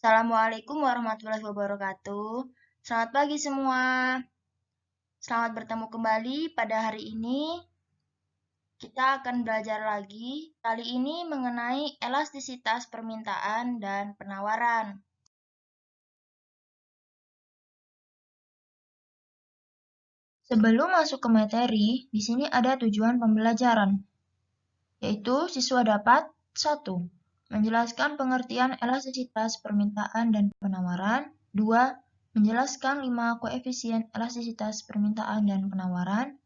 Assalamualaikum warahmatullahi wabarakatuh. Selamat pagi semua. Selamat bertemu kembali pada hari ini. Kita akan belajar lagi, kali ini mengenai elastisitas permintaan dan penawaran. Sebelum masuk ke materi, di sini ada tujuan pembelajaran, yaitu siswa dapat 1. Menjelaskan pengertian elastisitas permintaan dan penawaran. 2. Menjelaskan 5 koefisien elastisitas permintaan dan penawaran.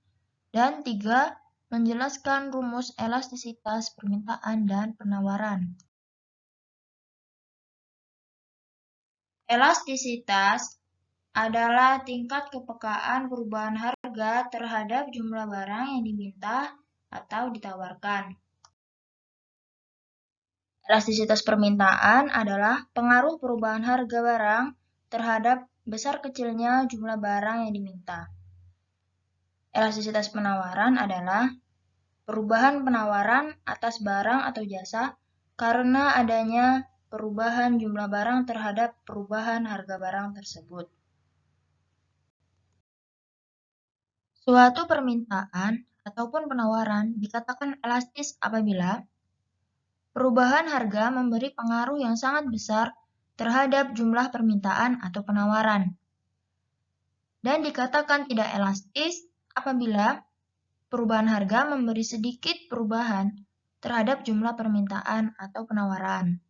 Dan 3. Menjelaskan rumus elastisitas permintaan dan penawaran. Elastisitas adalah tingkat kepekaan perubahan harga terhadap jumlah barang yang diminta atau ditawarkan. Elastisitas permintaan adalah pengaruh perubahan harga barang terhadap besar kecilnya jumlah barang yang diminta. Elastisitas penawaran adalah perubahan penawaran atas barang atau jasa karena adanya perubahan jumlah barang terhadap perubahan harga barang tersebut. Suatu permintaan ataupun penawaran dikatakan elastis apabila perubahan harga memberi pengaruh yang sangat besar terhadap jumlah permintaan atau penawaran. Dan dikatakan tidak elastis apabila perubahan harga memberi sedikit perubahan terhadap jumlah permintaan atau penawaran.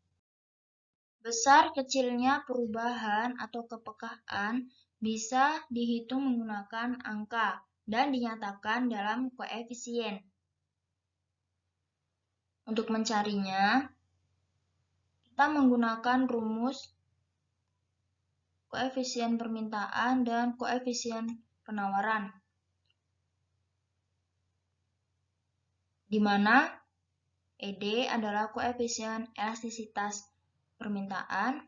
Besar kecilnya perubahan atau kepekaan bisa dihitung menggunakan angka dan dinyatakan dalam koefisien. Untuk mencarinya, kita menggunakan rumus koefisien permintaan dan koefisien penawaran, di mana ED adalah koefisien elastisitas permintaan,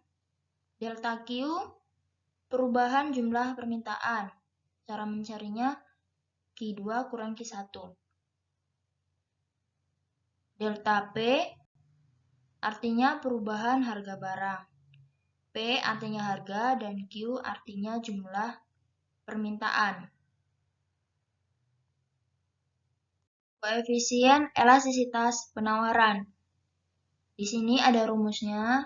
delta Q perubahan jumlah permintaan. Cara mencarinya Q2 kurang Q1. Delta P artinya perubahan harga barang. P artinya harga dan Q artinya jumlah permintaan. Koefisien elastisitas penawaran. Di sini ada rumusnya.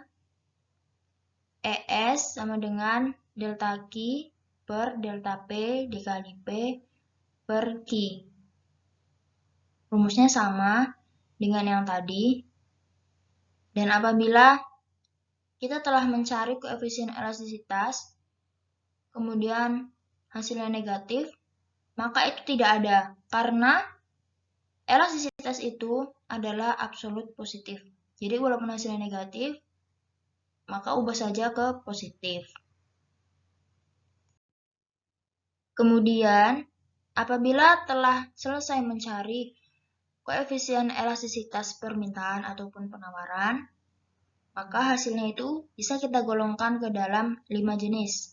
ES sama dengan delta Q per delta P dikali P per Q. Rumusnya sama dengan yang tadi. Dan apabila kita telah mencari koefisien elastisitas, kemudian hasilnya negatif, maka itu tidak ada, karena elastisitas itu adalah absolut positif. Jadi walaupun hasilnya negatif, maka ubah saja ke positif. Kemudian, apabila telah selesai mencari koefisien elastisitas permintaan ataupun penawaran, maka hasilnya itu bisa kita golongkan ke dalam 5 jenis.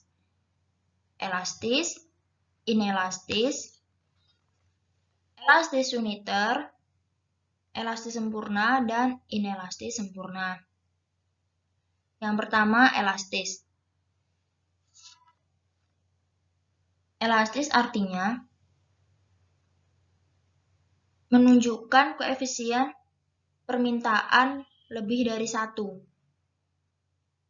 Elastis, inelastis, elastis uniter, elastis sempurna, dan inelastis sempurna. Yang pertama, elastis. Elastis artinya menunjukkan koefisien permintaan lebih dari 1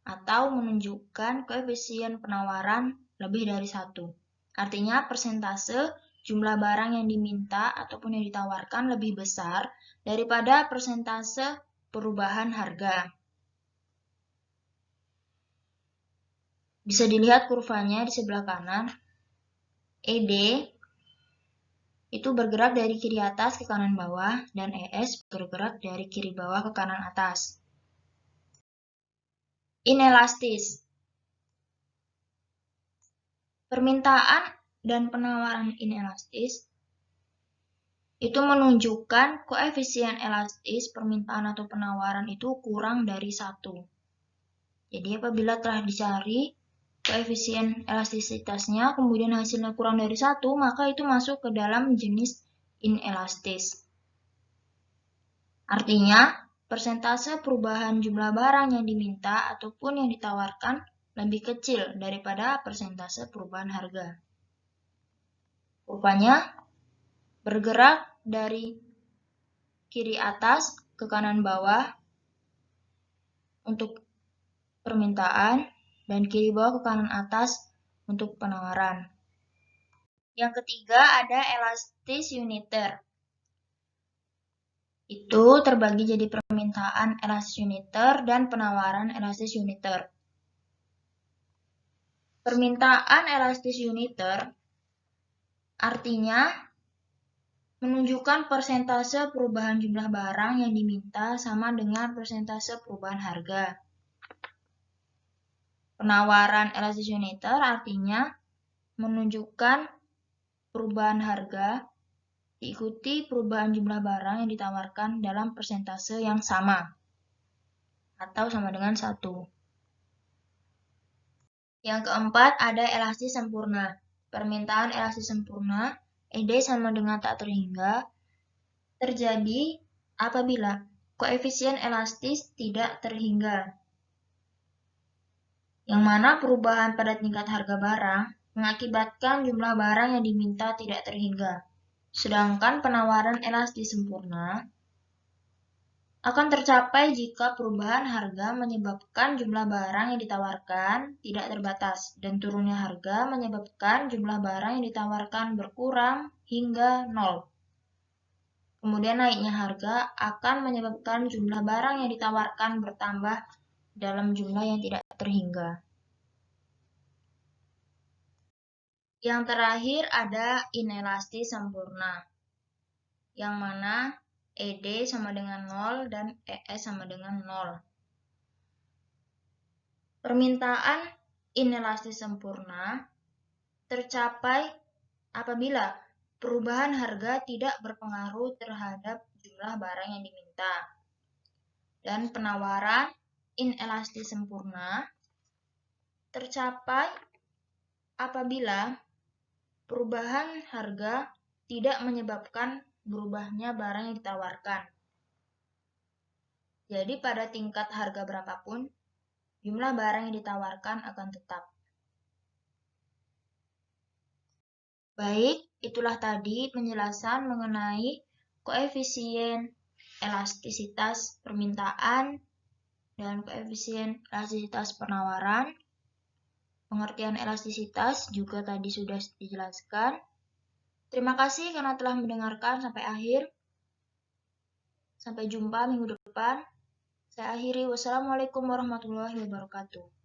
atau menunjukkan koefisien penawaran lebih dari 1. Artinya persentase jumlah barang yang diminta ataupun yang ditawarkan lebih besar daripada persentase perubahan harga. Bisa dilihat kurvanya di sebelah kanan. ED itu bergerak dari kiri atas ke kanan bawah, dan ES bergerak dari kiri bawah ke kanan atas. Inelastis. Permintaan dan penawaran inelastis itu menunjukkan koefisien elastis permintaan atau penawaran itu kurang dari 1. Jadi apabila telah dicari koefisien elastisitasnya, kemudian hasilnya kurang dari 1, maka itu masuk ke dalam jenis inelastis. Artinya, persentase perubahan jumlah barang yang diminta ataupun yang ditawarkan lebih kecil daripada persentase perubahan harga. Rupanya, bergerak dari kiri atas ke kanan bawah untuk permintaan dan kiri bawah ke kanan atas untuk penawaran. Yang ketiga ada elastis uniter. Itu terbagi jadi permintaan elastis uniter dan penawaran elastis uniter. Permintaan elastis uniter artinya menunjukkan persentase perubahan jumlah barang yang diminta sama dengan persentase perubahan harga. Penawaran elastis uniter artinya menunjukkan perubahan harga diikuti perubahan jumlah barang yang ditawarkan dalam persentase yang sama atau sama dengan 1. Yang keempat ada elastis sempurna. Permintaan elastis sempurna, ED sama dengan tak terhingga, terjadi apabila koefisien elastis tidak terhingga, yang mana perubahan pada tingkat harga barang mengakibatkan jumlah barang yang diminta tidak terhingga. Sedangkan penawaran elastis sempurna akan tercapai jika perubahan harga menyebabkan jumlah barang yang ditawarkan tidak terbatas dan turunnya harga menyebabkan jumlah barang yang ditawarkan berkurang hingga 0. Kemudian naiknya harga akan menyebabkan jumlah barang yang ditawarkan bertambah dalam jumlah yang tidak terhingga. Yang terakhir ada inelastis sempurna, yang mana ED sama dengan 0 dan ES sama dengan 0. Permintaan inelastis sempurna tercapai apabila perubahan harga tidak berpengaruh terhadap jumlah barang yang diminta. Dan penawaran inelastis sempurna tercapai apabila perubahan harga tidak menyebabkan berubahnya barang yang ditawarkan. Jadi pada tingkat harga berapapun, jumlah barang yang ditawarkan akan tetap. Baik, itulah tadi penjelasan mengenai koefisien elastisitas permintaan dan koefisien elastisitas penawaran. Pengertian elastisitas juga tadi sudah dijelaskan. Terima kasih karena telah mendengarkan sampai akhir. Sampai jumpa minggu depan. Saya akhiri. Wassalamualaikum warahmatullahi wabarakatuh.